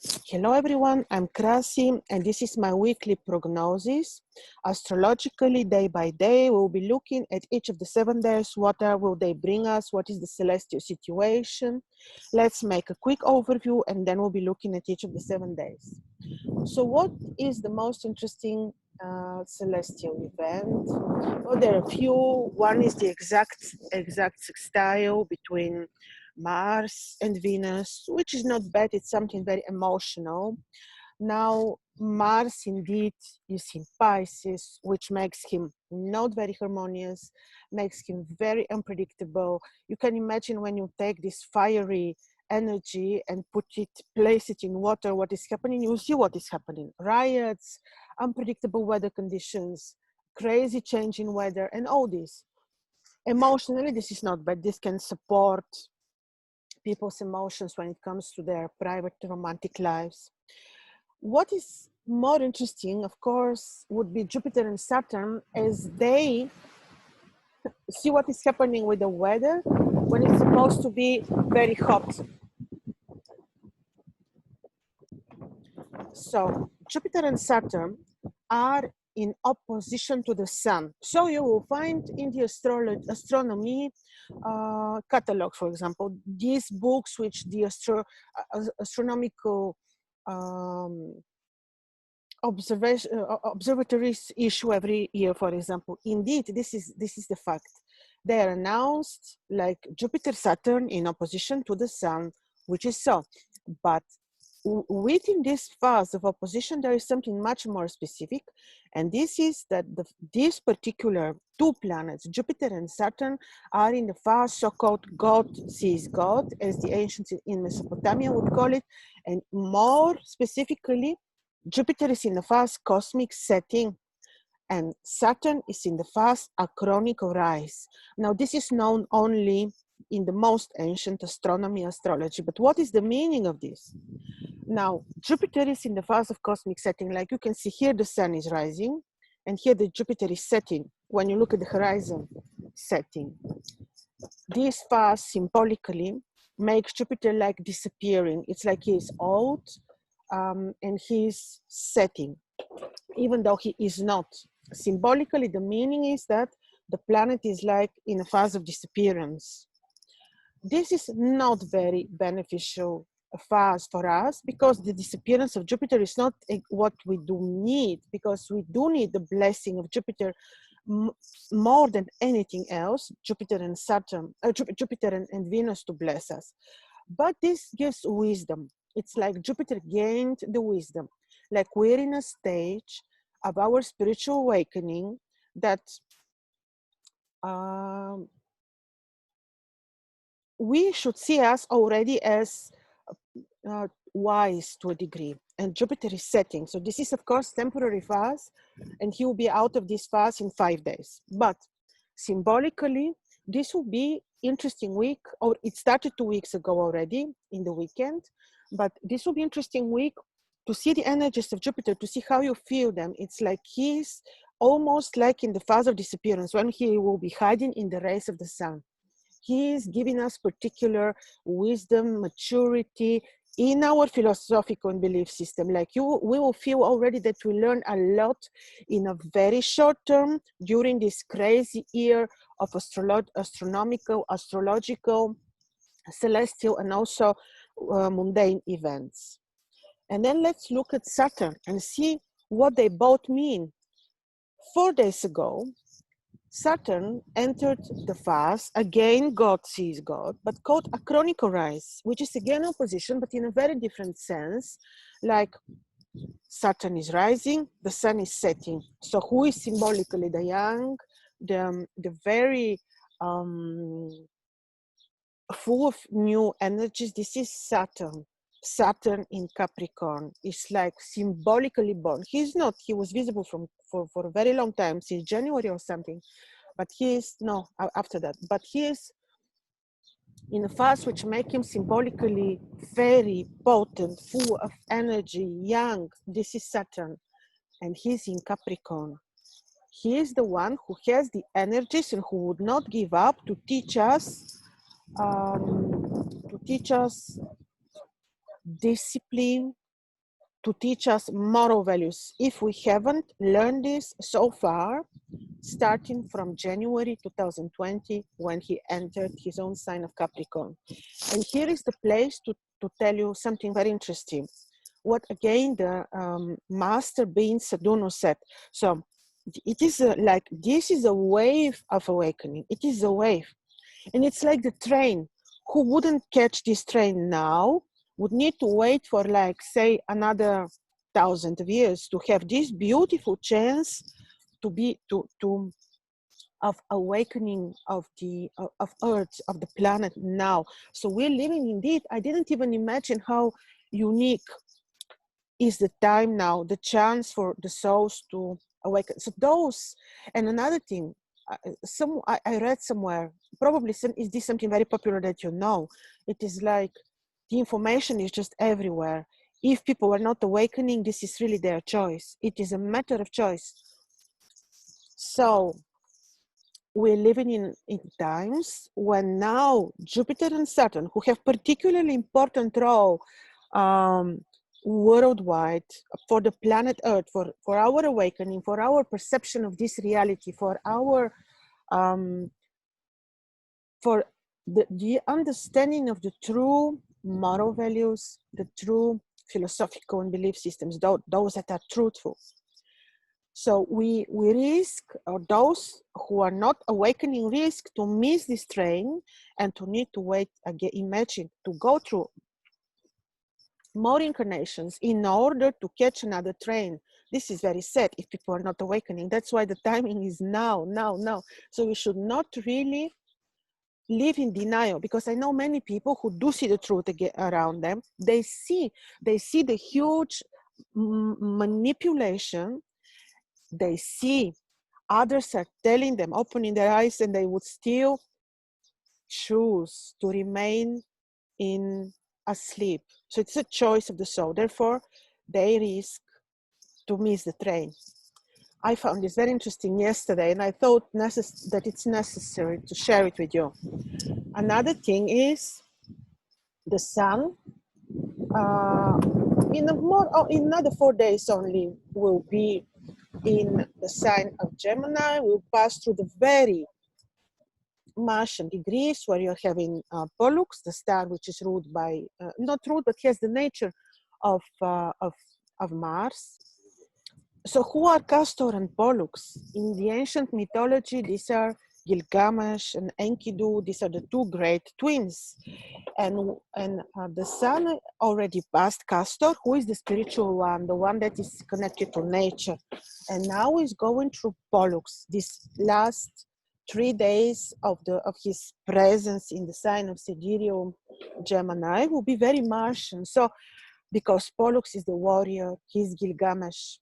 Hello everyone, I'm Krasi and this is my weekly prognosis. Astrologically, day by day, we'll be looking at each of the 7 days. What will they bring us? What is the celestial situation? Let's make a quick overview and then we'll be looking at each of the 7 days. So what is the most interesting celestial event? Well, there are a few. One is the exact sextile between Mars and Venus, which is not bad. It's something very emotional. Now, Mars indeed is in Pisces, which makes him not very harmonious, makes him very unpredictable. You can imagine when you take this fiery energy and place it in water, what is happening, you see what is happening. Riots, unpredictable weather conditions, crazy change in weather, and all this. Emotionally, this is not bad. This can support people's emotions when it comes to their private romantic lives. What is more interesting, of course, would be Jupiter and Saturn, as they see what is happening with the weather when it's supposed to be very hot. So Jupiter and Saturn are in opposition to the Sun. So you will find in the astronomy catalog, for example, these books which the astronomical observatories issue every year, for example. Indeed, this is the fact. They are announced like Jupiter, Saturn in opposition to the Sun, which is so. But within this phase of opposition, there is something much more specific, and this is that these particular two planets, Jupiter and Saturn, are in the phase so-called God sees God, as the ancients in Mesopotamia would call it, and more specifically, Jupiter is in the phase cosmic setting, and Saturn is in the phase acronic rise. Now, this is known only in the most ancient astronomy, astrology, but what is the meaning of this? Now, Jupiter is in the phase of cosmic setting. Like you can see here, the sun is rising, and here the Jupiter is setting. When you look at the horizon, setting. This phase symbolically makes Jupiter like disappearing. It's like he is old and he's setting, even though he is not. Symbolically, the meaning is that the planet is like in a phase of disappearance. This is not very beneficial phase for us because the disappearance of Jupiter is not what we do need, because we do need the blessing of Jupiter more than anything else, Jupiter and Saturn, Jupiter and Venus to bless us. But this gives wisdom. It's like Jupiter gained the wisdom. Like we're in a stage of our spiritual awakening that we should see us already as wise to a degree, and Jupiter is setting. So this is, of course, temporary phase, and he will be out of this phase in 5 days. But symbolically, this will be interesting week, or it started 2 weeks ago already in the weekend, but this will be interesting week to see the energies of Jupiter, to see how you feel them. It's like he's almost like in the phase of disappearance, when he will be hiding in the rays of the sun. He is giving us particular wisdom, maturity in our philosophical and belief system. Like we will feel already that we learn a lot in a very short term during this crazy year of astronomical, astrological, celestial, and also mundane events. And then let's look at Saturn and see what they both mean. 4 days ago, Saturn entered the phase, again God sees God, but called acronic rise, which is again opposition, but in a very different sense. Like Saturn is rising, the sun is setting. So who is symbolically the young, the very full of new energies? This is Saturn. Saturn in Capricorn is like symbolically born. He's not, he was visible for a very long time, since January or something, but he is, no, after that, but he is in a phase which make him symbolically very potent, full of energy, young. This is Saturn, and he's in Capricorn. He is the one who has the energies and who would not give up to teach us discipline, to teach us moral values. If we haven't learned this so far, starting from January 2020, when he entered his own sign of Capricorn. And here is the place to tell you something very interesting. What again the master being Saturn said. So it is like, this is a wave of awakening. It is a wave. And it's like the train. Who wouldn't catch this train now would need to wait for, like, say, another 1,000 of years to have this beautiful chance to be of awakening of the of Earth, of the planet now. So we're living, indeed, I didn't even imagine how unique is the time now, the chance for the souls to awaken. So those, and another thing, I read somewhere, probably is this something very popular that you know, it is like the information is just everywhere. If people are not awakening, this is really their choice. It is a matter of choice. So we're living in times when now Jupiter and Saturn, who have particularly important role worldwide for the planet Earth, for our awakening, for our perception of this reality, for our for the understanding of the true moral values, the true philosophical and belief systems, those that are truthful. So we risk, or those who are not awakening risk, to miss this train and to need to wait again, imagine, to go through more incarnations in order to catch another train. This is very sad if people are not awakening. That's why the timing is now. So we should not really live in denial, because I know many people who do see the truth around them. They see the huge manipulation. They see others are telling them, opening their eyes, and they would still choose to remain in asleep. So it's a choice of the soul. Therefore, they risk to miss the train. I found this very interesting yesterday, and I thought that it's necessary to share it with you. Another thing is the sun. In another 4 days only, will be in the sign of Gemini. Will pass through the very Martian degrees, where you're having Pollux, the star which is ruled by, not ruled, but has the nature of Mars. So who are Castor and Pollux? In the ancient mythology, these are Gilgamesh and Enkidu. These are the two great twins. And the sun already passed Castor, who is the spiritual one, the one that is connected to nature. And now is going through Pollux. This last 3 days of his presence in the sign of sidereal Gemini will be very Martian. So, because Pollux is the warrior, he's Gilgamesh.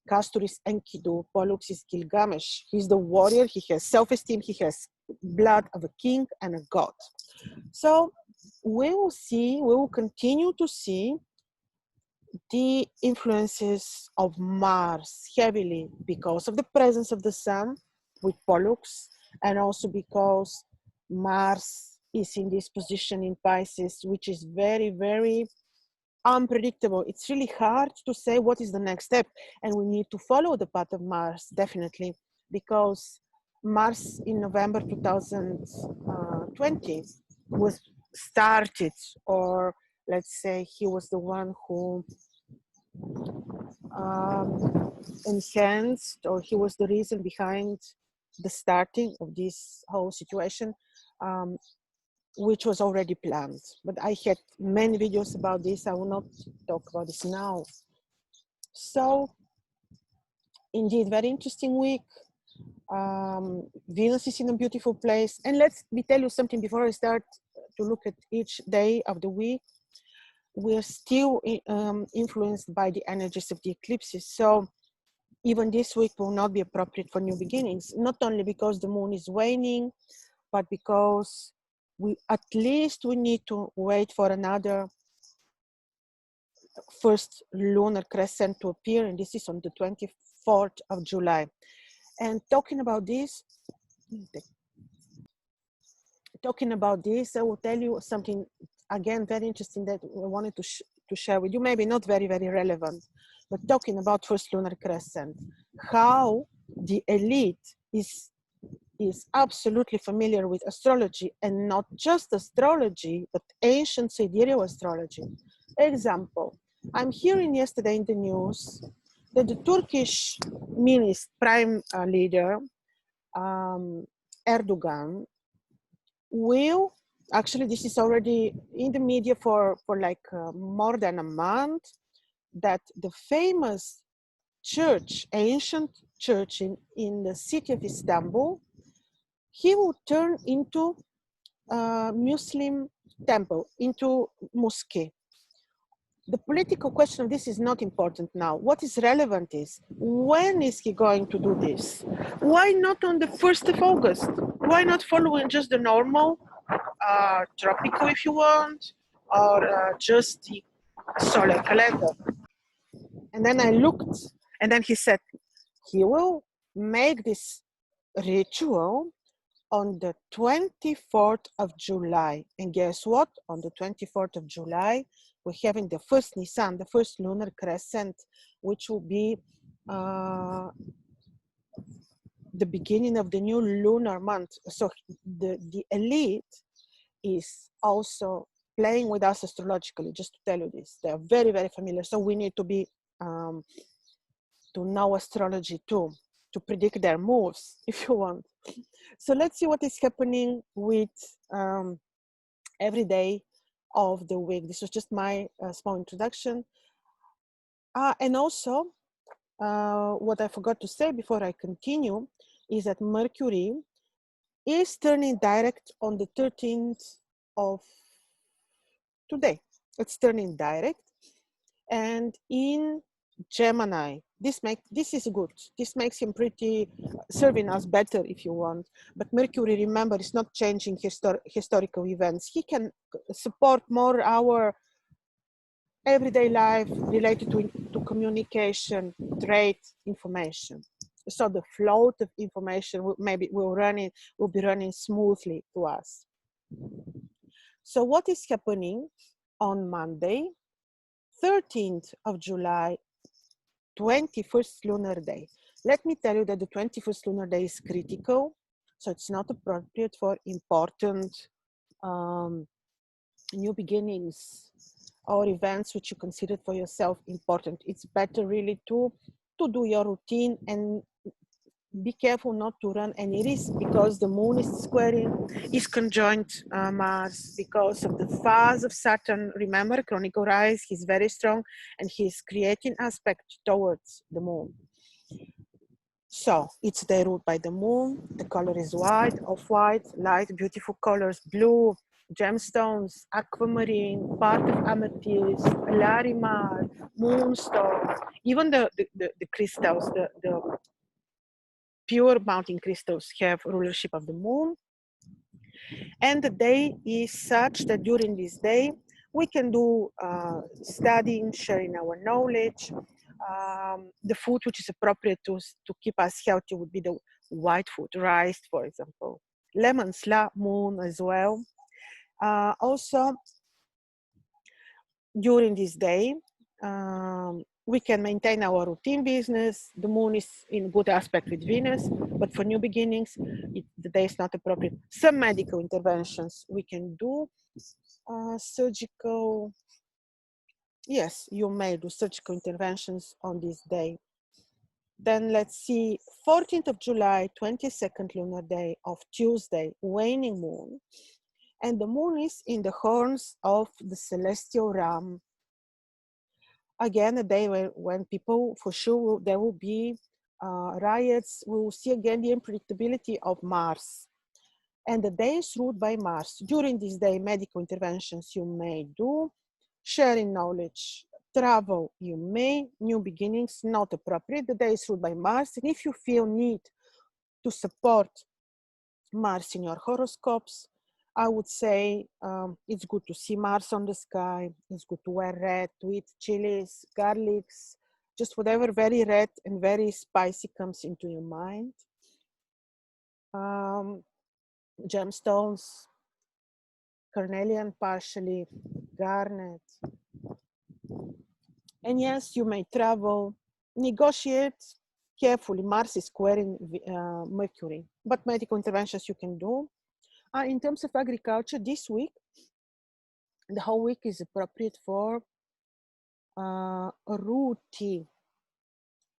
Castor is Enkidu, Pollux is Gilgamesh. He's the warrior, he has self-esteem, he has blood of a king and a god. So we will continue to see the influences of Mars heavily, because of the presence of the sun with Pollux, and also because Mars is in this position in Pisces, which is very, very unpredictable. It's really hard to say what is the next step, and we need to follow the path of Mars, definitely, because Mars in November 2020 was started, or let's say he was the one who enhanced, or he was the reason behind the starting of this whole situation, which was already planned. But I had many videos about this. I will not talk about this now. So, indeed, very interesting week. Venus is in a beautiful place. And let me tell you something before I start to look at each day of the week. We are still influenced by the energies of the eclipses. So even this week will not be appropriate for new beginnings, not only because the moon is waning, but because we need to wait for another first lunar crescent to appear, and this is on the 24th of July. And talking about this, I will tell you something again very interesting that I wanted to share with you, maybe not very, very relevant, but talking about first lunar crescent, how the elite is absolutely familiar with astrology, and not just astrology, but ancient sidereal astrology. Example, I'm hearing yesterday in the news that the Turkish prime leader, Erdogan, will, actually this is already in the media for like more than a month, that the famous church, ancient church in the city of Istanbul, he will turn into a Muslim temple, into mosque. The political question of this is not important now. What is relevant is, when is he going to do this? Why not on the 1st of August? Why not following just the normal, tropical if you want, or just the solar calendar? And then I looked, and then he said he will make this ritual on the 24th of July. And guess what? On the 24th of July, we're having the first Nisan, the first lunar crescent, which will be the beginning of the new lunar month. So the elite is also playing with us astrologically, just to tell you this. They're very, very familiar. So we need to be, to know astrology too, to predict their moves, if you want. So let's see what is happening with every day of the week. This was just my small introduction. And also, what I forgot to say before I continue is that Mercury is turning direct on the 13th of today. It's turning direct. And in Gemini, this is good. This makes him pretty serving us better, if you want. But Mercury, remember, is not changing historical events. He can support more our everyday life related to communication, trade, information. So the flow of information will be running smoothly to us. So what is happening on Monday, 13th of July, 21st lunar day? Let me tell you that the 21st lunar day is critical, so it's not appropriate for important new beginnings or events which you consider for yourself important. It's better really to do your routine and be careful not to run any risk, because the moon is conjunct Mars, because of the phase of Saturn. Remember, chronicle rise, he's very strong and he's creating aspect towards the moon. So it's day ruled by the moon. The color is white, off-white, light, beautiful colors, blue, gemstones, aquamarine, part of amethyst, larimar, moonstone, even the crystals, the pure mountain crystals have rulership of the moon. And the day is such that during this day, we can do studying, sharing our knowledge. The food which is appropriate to keep us healthy would be the white food, rice, for example. Lemon, moon as well. Also, during this day, we can maintain our routine business. The moon is in good aspect with Venus, but for new beginnings, the day is not appropriate. Some medical interventions we can do. Surgical, yes, you may do surgical interventions on this day. Then let's see, 14th of July, 22nd lunar day of Tuesday, waning moon. And the moon is in the horns of the celestial ram. Again, a day when people, for sure, there will be riots. We will see again the unpredictability of Mars. And the day is ruled by Mars. During this day, medical interventions you may do, sharing knowledge, travel you may, new beginnings not appropriate. The day is ruled by Mars. And if you feel need to support Mars in your horoscopes, I would say it's good to see Mars on the sky. It's good to wear red, to eat chilies, garlics, just whatever very red and very spicy comes into your mind. Gemstones, carnelian partially, garnet, And yes, you may travel, negotiate carefully. Mars is squaring Mercury, but medical interventions you can do. In terms of agriculture, this week, the whole week is appropriate for rooty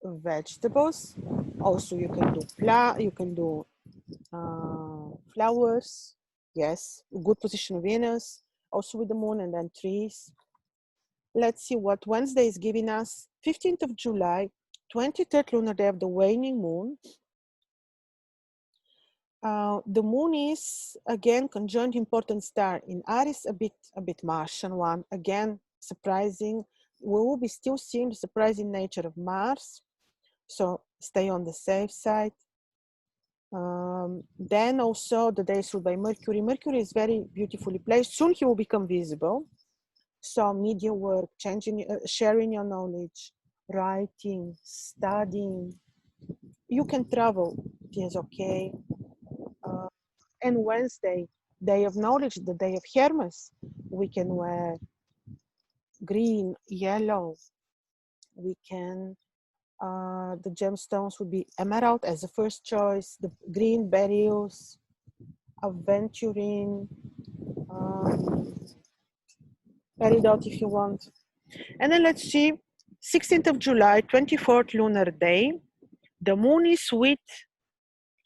vegetables. Also, you can do flowers. Yes, good position of Venus. Also with the moon, and then trees. Let's see what Wednesday is giving us. 15th of July, 23rd lunar day of the waning moon. The moon is again conjunct important star in Aries, a bit Martian one. Again, surprising. We will be still seeing the surprising nature of Mars, so stay on the safe side. Then also the day is ruled by Mercury. Mercury is very beautifully placed. Soon he will become visible. So media work, sharing your knowledge, writing, studying. You can travel. It is okay. And Wednesday, day of knowledge, the day of Hermes, we can wear green, yellow. We can, the gemstones would be emerald as the first choice, the green beryls, aventurine, peridot if you want. And then let's see, 16th of July, 24th lunar day, the moon is with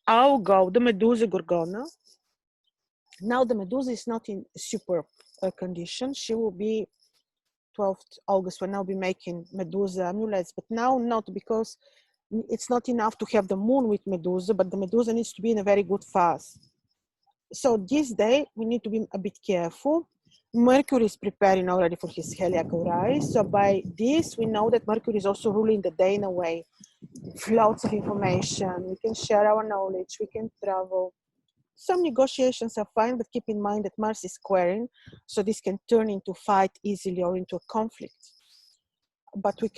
Augo, the Medusa Gorgona. Now the Medusa is not in super condition. She will be 12th August, we'll now be making Medusa amulets, but now not, because it's not enough to have the moon with Medusa, but the Medusa needs to be in a very good phase. So this day, we need to be a bit careful. Mercury is preparing already for his heliacal rise. So by this, we know that Mercury is also ruling the day in a way. Lots of information, we can share our knowledge, we can travel. Some negotiations are fine, but keep in mind that Mars is squaring, so this can turn into fight easily or into a conflict. But we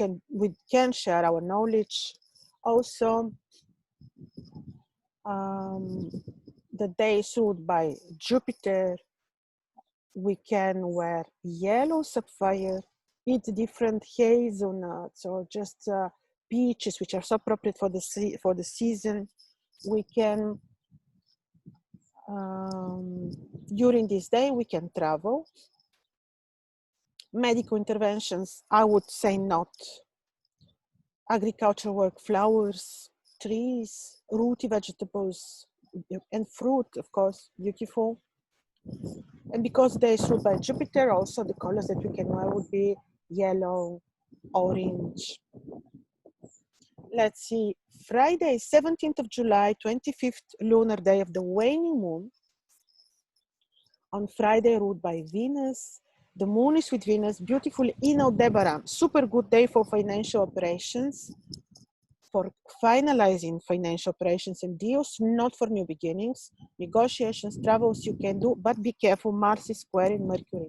can share our knowledge. Also, the day is ruled by Jupiter. We can wear yellow sapphire, eat different hazelnuts, or just peaches, which are so appropriate for the season. We can, during this day, we can travel. Medical interventions, I would say not. Agricultural work, flowers, trees, rooty vegetables, and fruit, of course, beautiful. And because they is ruled by Jupiter, also the colors that we can wear would be yellow, orange. Let's see, Friday, 17th of July, 25th lunar day of the waning moon. On Friday, ruled by Venus. The moon is with Venus, beautiful in Aldebaran. Super good day for financial operations, for finalizing financial operations and deals, not for new beginnings. Negotiations, travels you can do, but be careful, Mars is square in Mercury.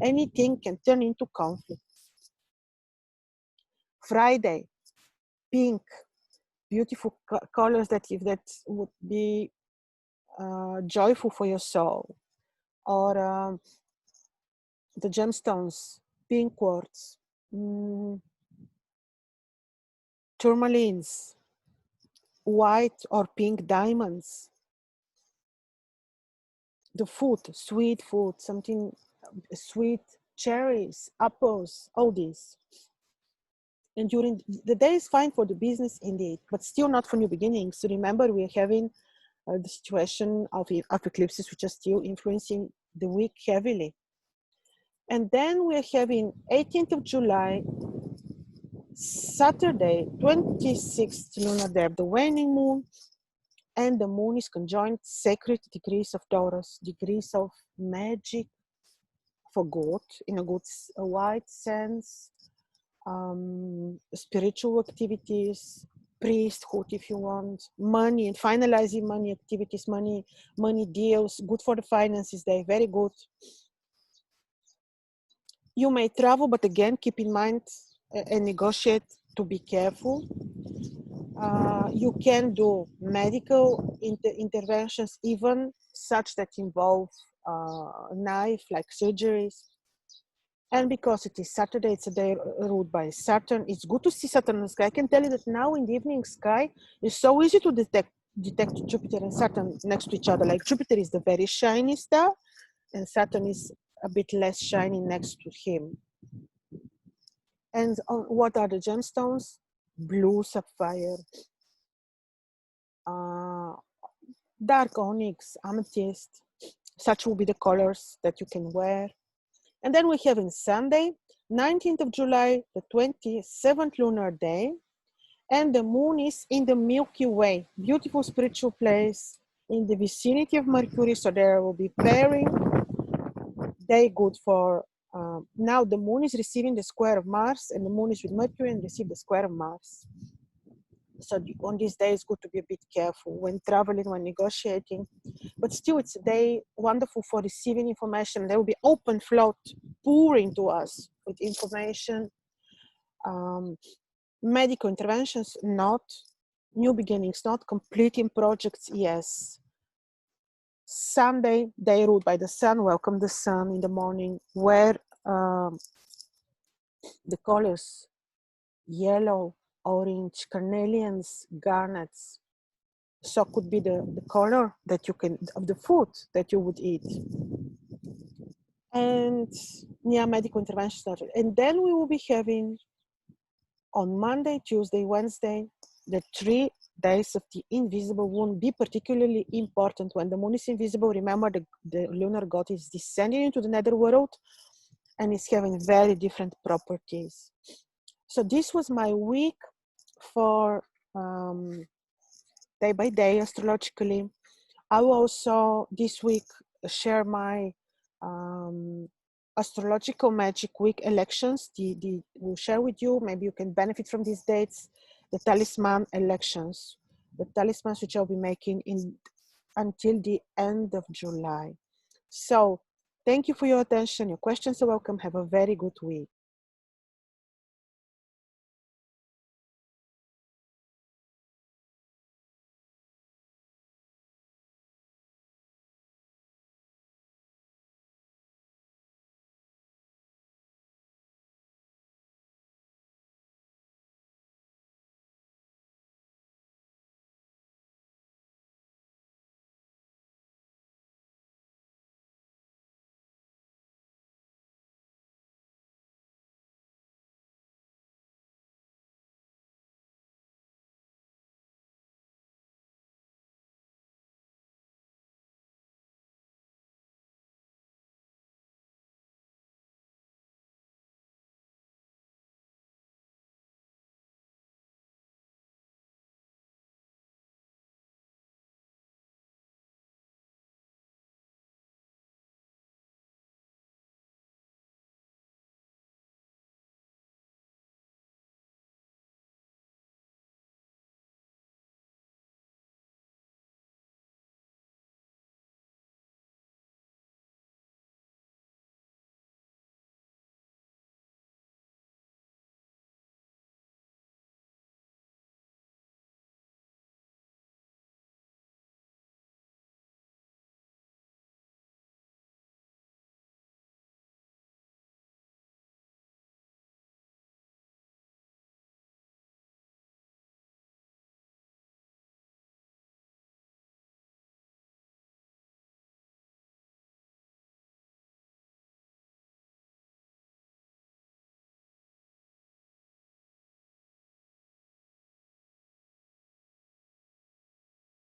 Anything can turn into conflict. Friday, pink, beautiful colors that would be joyful for your soul. Or the gemstones, pink quartz, tourmalines, white or pink diamonds. The food, sweet food, something sweet, cherries, apples, all these. And during the day is fine for the business indeed, but still not for new beginnings. So remember, we're having the situation of eclipses, which are still influencing the week heavily. And then we're having 18th of July, Saturday, 26th lunar day of the waning moon, and the moon is conjoined sacred degrees of Taurus, degrees of magic for God in a good wide sense, spiritual activities, priesthood if you want, money and finalizing money activities, money deals, good for the finances, they're very good. You may travel, but again, keep in mind and negotiate to be careful. You can do medical interventions, even such that involve knife, like surgeries. And because it is Saturday, it's a day ruled by Saturn. It's good to see Saturn in the sky. I can tell you that now in the evening sky, it's so easy to detect Jupiter and Saturn next to each other. Like Jupiter is the very shiny star, and Saturn is a bit less shiny next to him. And what are the gemstones? Blue sapphire, dark onyx, amethyst. Such will be the colors that you can wear. And then we have in Sunday, 19th of July, the 27th lunar day, and the moon is in the Milky Way, beautiful spiritual place in the vicinity of Mercury, so there will be pairing. Day good for, now the moon is receiving the square of Mars, and the moon is with Mercury and receive the square of Mars. So on this day, it's good to be a bit careful when traveling, when negotiating. But still, it's a day wonderful for receiving information. There will be open flow pouring to us with information. Medical interventions, not. New beginnings, not. Completing projects, yes. Sunday, day ruled by the sun. Welcome the sun in the morning. Wear the colors yellow, orange, carnelians, garnets. So could be the color that you can, of the food that you would eat. And yeah, medical intervention started. And then we will be having on Monday, Tuesday, Wednesday, the 3 days of the invisible moon. Be particularly important when the moon is invisible. Remember, the lunar god is descending into the netherworld and is having very different properties. So this was my week for day by day astrologically. I will also this week share my astrological magic week elections. We'll share with you, maybe you can benefit from these dates, the talisman elections, the talismans which I'll be making until the end of July. So thank you for your attention. Your questions are welcome. Have a very good week.